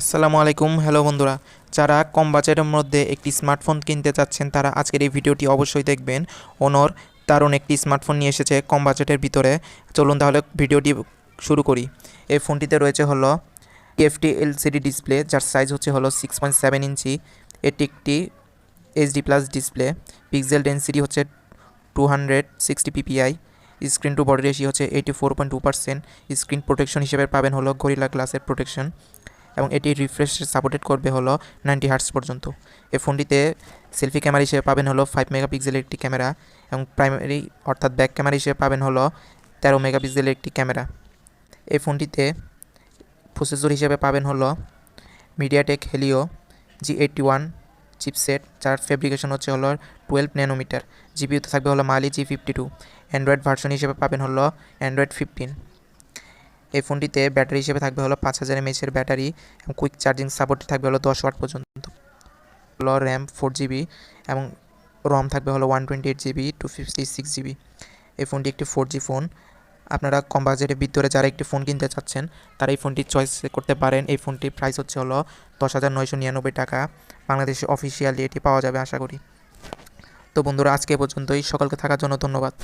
আসসালামু আলাইকুম, হ্যালো বন্ধুরা। যারা কম বাজেটের মধ্যে একটি স্মার্টফোন কিনতে চাচ্ছেন তারা আজকের এই ভিডিওটি অবশ্যই দেখবেন। ওনর দারুণ একটি স্মার্টফোন নিয়ে এসেছে কম বাজেটের ভিতরে। চলুন তাহলে ভিডিওটি শুরু করি। এই ফোনটিতে রয়েছে হলো টিএফটি এলসিডি ডিসপ্লে, যার সাইজ হচ্ছে হলো 6.7 ইঞ্চি। এটি একটি HD plus display. Pixel density হচ্ছে 260 ppi। Screen to body ratio হচ্ছে 84.2%। স্ক্রিন প্রোটেকশন হিসেবে পাবেন হলো গরিলা গ্লাসের প্রোটেকশন, এবং এটি রিফ্রেশ সাপোর্টেড করবে হলো 90 হার্টজ পর্যন্ত। এই ফোনটিতে সেলফি ক্যামেরা হিসেবে পাবেন হলো 5 মেগাপিক্সেলের একটি ক্যামেরা, এবং প্রাইমারি অর্থাৎ ব্যাক ক্যামেরা হিসেবে পাবেন হলো 13 মেগাপিক্সেলের একটি ক্যামেরা। এই ফোনটিতে প্রসেসর হিসেবে পাবেন হলো মিডিয়াটেক হেলিও G81 চিপসেট, যার ফেব্রিকেশন হচ্ছে হলো 12 ন্যানোমিটার। জিপিইউতে থাকবে হলো মালি G52। অ্যান্ড্রয়েড ভার্সন হিসেবে পাবেন হলো অ্যান্ড্রয়েড 15। এই ফোনটিতে ব্যাটারি হিসেবে থাকবে হলো 5000 mAh ব্যাটারি, এবং কুইক চার্জিং সাপোর্ট থাকবে হলো 10 ওয়াট পর্যন্ত। হলো র্যাম 4 GB, এবং রম থাকবে হলো 128 GB 256 GB। এই ফোনটি একটি 4G ফোন। আপনারা কম বাজেটের ভিতরে যারা একটি ফোন কিনতে চাচ্ছেন তারা এই ফোনটি চয়েস করতে পারেন। এই ফোনটির প্রাইস হচ্ছে হলো 10,999 টাকা। বাংলাদেশে অফিসিয়ালি এটি পাওয়া যাবে আশা করি। তো বন্ধুরা, আজকে এ পর্যন্তই। সকলকে থাকার জন্য ধন্যবাদ।